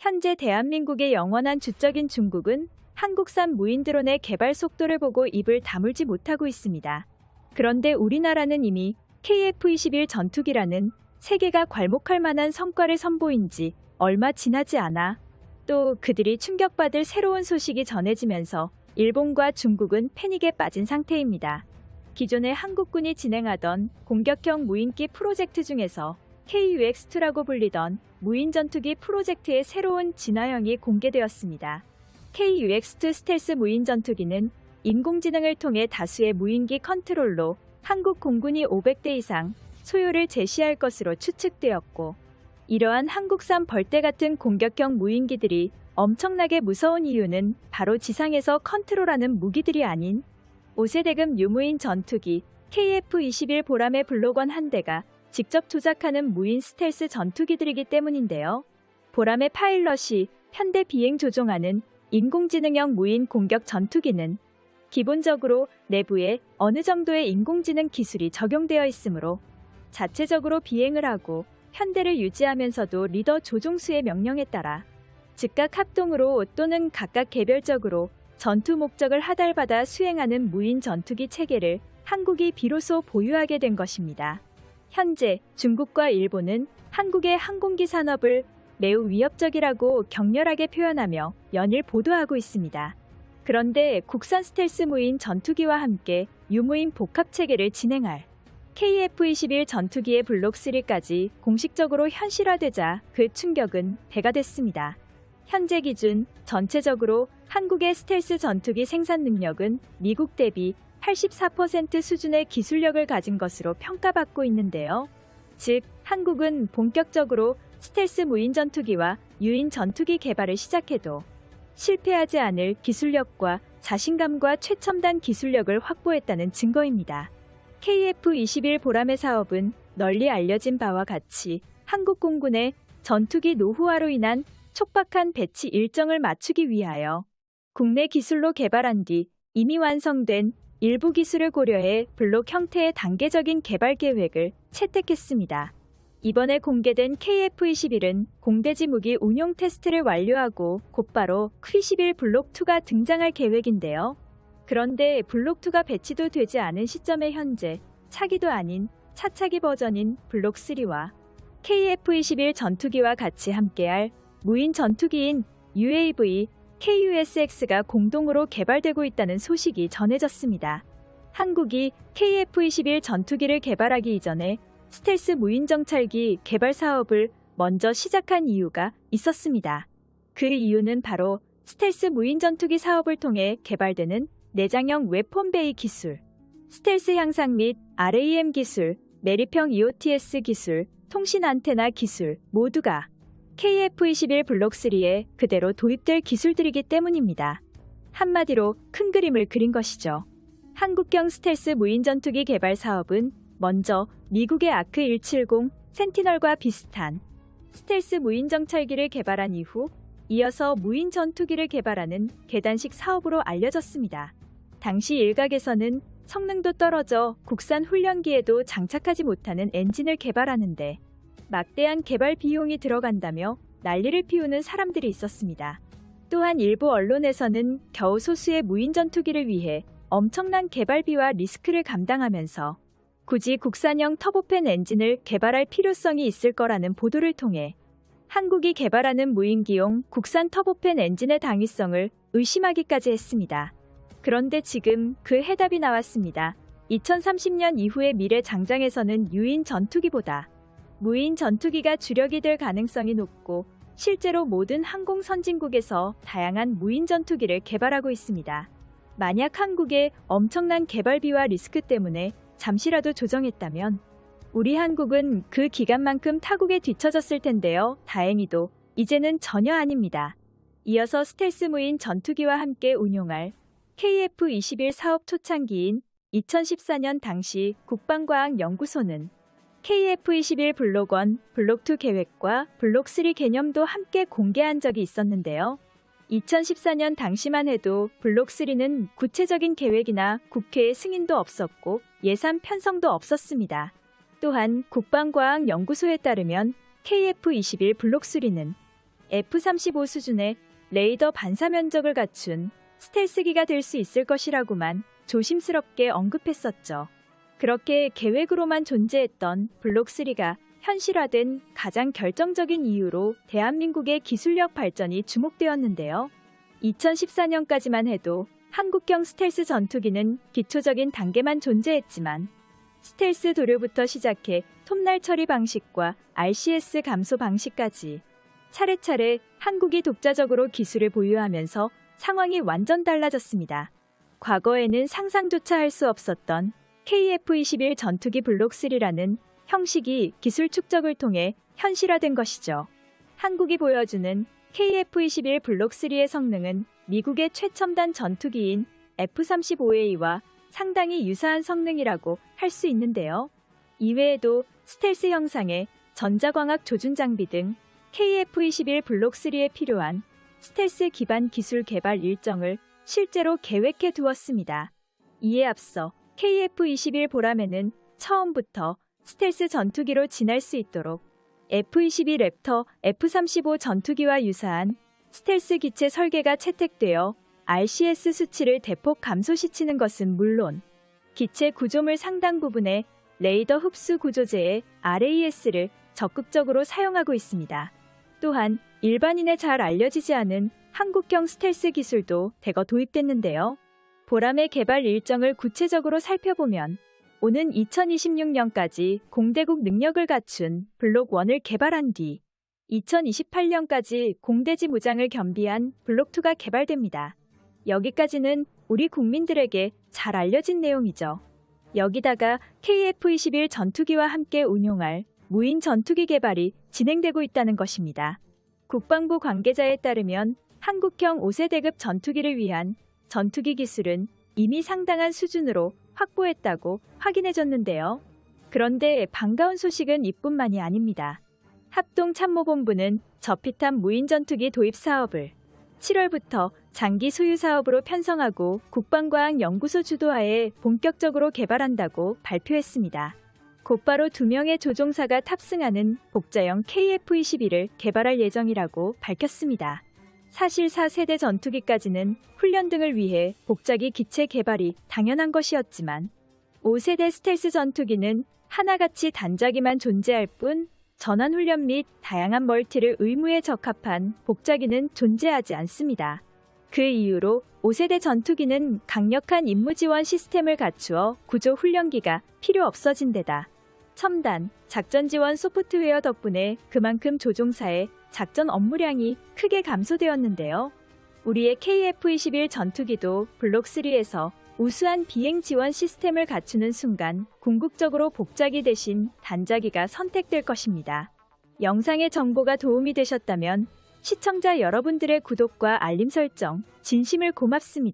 현재 대한민국의 영원한 주적인 중국은 한국산 무인 드론의 개발 속도를 보고 입을 다물지 못하고 있습니다. 그런데 우리나라는 이미 KF-21 전투기라는 세계가 괄목할 만한 성과를 선보인 지 얼마 지나지 않아 또 그들이 충격받을 새로운 소식이 전해지면서 일본과 중국은 패닉에 빠진 상태입니다. 기존에 한국군이 진행하던 공격형 무인기 프로젝트 중에서 KUX-2라고 불리던 무인 전투기 프로젝트의 새로운 진화형이 공개되었습니다. KUX-2 스텔스 무인 전투기는 인공지능을 통해 다수의 무인기 컨트롤로 한국 공군이 500대 이상 소요를 제시할 것으로 추측되었고, 이러한 한국산 벌떼 같은 공격형 무인기들이 엄청나게 무서운 이유는 바로 지상에서 컨트롤하는 무기들이 아닌 5세대급 유무인 전투기 KF-21 보람의 블록1 한 대가 직접 조작하는 무인 스텔스 전투기들이기 때문인데요. 보람의 파일럿이 현대 비행 조종하는 인공지능형 무인 공격 전투기는 기본적으로 내부에 어느 정도의 인공지능 기술이 적용되어 있으므로 자체적으로 비행을 하고 현대를 유지하면서도 리더 조종수의 명령에 따라 즉각 합동으로 또는 각각 개별적으로 전투 목적을 하달받아 수행하는 무인 전투기 체계를 한국이 비로소 보유하게 된 것입니다. 현재 중국과 일본은 한국의 항공기 산업을 매우 위협적이라고 격렬하게 표현하며 연일 보도하고 있습니다. 그런데 국산 스텔스 무인 전투기와 함께 유무인 복합 체계를 진행할 KF-21 전투기의 블록 3까지 공식적으로 현실화되자 그 충격은 배가 됐습니다. 현재 기준 전체적으로 한국의 스텔스 전투기 생산 능력은 미국 대비 84% 수준의 기술력을 가진 것으로 평가받고 있는데요. 즉, 한국은 본격적으로 스텔스 무인 전투기와 유인 전투기 개발을 시작해도 실패하지 않을 기술력과 자신감과 최첨단 기술력을 확보했다는 증거입니다. KF-21 보람의 사업은 널리 알려진 바와 같이 한국 공군의 전투기 노후화로 인한 촉박한 배치 일정을 맞추기 위하여 국내 기술로 개발한 뒤 이미 완성된 일부 기술을 고려해 블록 형태의 단계적인 개발 계획을 채택했습니다. 이번에 공개된 KF-21은 공대지 무기 운용 테스트를 완료하고 곧바로 Q-21 블록2가 등장할 계획인데요. 그런데 블록2가 배치도 되지 않은 시점에 현재 차기도 아닌 차차기 버전인 블록3와 KF-21 전투기와 같이 함께할 무인 전투기인 UAV KUSX가 공동으로 개발되고 있다는 소식이 전해졌습니다. 한국이 KF-21 전투기를 개발하기 이전에 스텔스 무인 정찰기 개발 사업을 먼저 시작한 이유가 있었습니다. 그 이유는 바로 스텔스 무인 전투기 사업을 통해 개발되는 내장형 웨폰 베이 기술, 스텔스 향상 및 RAM 기술, 매립형 EOTS 기술, 통신 안테나 기술 모두가 KF-21 블록3에 그대로 도입될 기술들이기 때문입니다. 한마디로 큰 그림을 그린 것이죠. 한국형 스텔스 무인 전투기 개발 사업은 먼저 미국의 아크 170 센티널과 비슷한 스텔스 무인 정찰기를 개발한 이후 이어서 무인 전투기를 개발하는 계단식 사업으로 알려졌습니다. 당시 일각에서는 성능도 떨어져 국산 훈련기에도 장착하지 못하는 엔진을 개발하는데 막대한 개발 비용이 들어간다며 난리를 피우는 사람들이 있었습니다. 또한 일부 언론에서는 겨우 소수의 무인 전투기를 위해 엄청난 개발비와 리스크를 감당하면서 굳이 국산형 터보팬 엔진을 개발할 필요성이 있을 거라는 보도를 통해 한국이 개발하는 무인기용 국산 터보팬 엔진의 당위성을 의심하기까지 했습니다. 그런데 지금 그 해답이 나왔습니다. 2030년 이후의 미래 장장에서는 유인 전투기보다 무인 전투기가 주력이 될 가능성이 높고 실제로 모든 항공 선진국에서 다양한 무인 전투기를 개발하고 있습니다. 만약 한국의 엄청난 개발비와 리스크 때문에 잠시라도 조정했다면 우리 한국은 그 기간만큼 타국에 뒤처졌을 텐데요. 다행히도 이제는 전혀 아닙니다. 이어서 스텔스 무인 전투기와 함께 운용할 KF-21 사업 초창기인 2014년 당시 국방과학연구소는 KF-21 블록1, 블록2 계획과 블록3 개념도 함께 공개한 적이 있었는데요. 2014년 당시만 해도 블록3는 구체적인 계획이나 국회의 승인도 없었고 예산 편성도 없었습니다. 또한 국방과학연구소에 따르면 KF-21 블록3는 F-35 수준의 레이더 반사 면적을 갖춘 스텔스기가 될 수 있을 것이라고만 조심스럽게 언급했었죠. 그렇게 계획으로만 존재했던 블록3가 현실화된 가장 결정적인 이유로 대한민국의 기술력 발전이 주목되었는데요. 2014년까지만 해도 한국형 스텔스 전투기는 기초적인 단계만 존재했지만 스텔스 도료부터 시작해 톱날 처리 방식과 RCS 감소 방식까지 차례차례 한국이 독자적으로 기술을 보유하면서 상황이 완전 달라졌습니다. 과거에는 상상조차 할 수 없었던 KF-21 전투기 블록3라는 형식이 기술 축적을 통해 현실화된 것이죠. 한국이 보여주는 KF-21 블록3의 성능은 미국의 최첨단 전투기인 F-35A와 상당히 유사한 성능이라고 할 수 있는데요. 이외에도 스텔스 형상의 전자광학 조준 장비 등 KF-21 블록3에 필요한 스텔스 기반 기술 개발 일정을 실제로 계획해 두었습니다. 이에 앞서 KF-21 보람에는 처음부터 스텔스 전투기로 지날 수 있도록 F-22 랩터, F-35 전투기와 유사한 스텔스 기체 설계가 채택되어 RCS 수치를 대폭 감소시키는 것은 물론 기체 구조물 상당 부분에 레이더 흡수 구조제의 RAS를 적극적으로 사용하고 있습니다. 또한 일반인에 잘 알려지지 않은 한국형 스텔스 기술도 대거 도입됐는데요. 보람의 개발 일정을 구체적으로 살펴보면 오는 2026년까지 공대국 능력을 갖춘 블록1을 개발한 뒤 2028년까지 공대지 무장을 겸비한 블록2가 개발됩니다. 여기까지는 우리 국민들에게 잘 알려진 내용이죠. 여기다가 KF-21 전투기와 함께 운용할 무인 전투기 개발이 진행되고 있다는 것입니다. 국방부 관계자에 따르면 한국형 5세대급 전투기를 위한 전투기 기술은 이미 상당한 수준으로 확보했다고 확인해줬는데요. 그런데 반가운 소식은 이뿐만이 아닙니다. 합동참모본부는 저피탄 무인 전투기 도입 사업을 7월부터 장기 소유 사업으로 편성하고 국방과학연구소 주도하에 본격적으로 개발한다고 발표했습니다. 곧바로 2명의 조종사가 탑승하는 복자형 KF-21을 개발할 예정이라고 밝혔습니다. 사실 4세대 전투기까지는 훈련 등을 위해 복자기 기체 개발이 당연한 것이었지만 5세대 스텔스 전투기는 하나같이 단자기만 존재할 뿐 전환 훈련 및 다양한 멀티를 의무에 적합한 복자기는 존재하지 않습니다. 그 이유로 5세대 전투기는 강력한 임무 지원 시스템을 갖추어 구조 훈련기가 필요 없어진 데다 첨단 작전 지원 소프트웨어 덕분에 그만큼 조종사의 작전 업무량이 크게 감소되었는데요. 우리의 KF-21 전투기도 블록3에서 우수한 비행 지원 시스템을 갖추는 순간 궁극적으로 복자기 대신 단자기가 선택될 것입니다. 영상의 정보가 도움이 되셨다면 시청자 여러분들의 구독과 알림 설정 진심을 고맙습니다.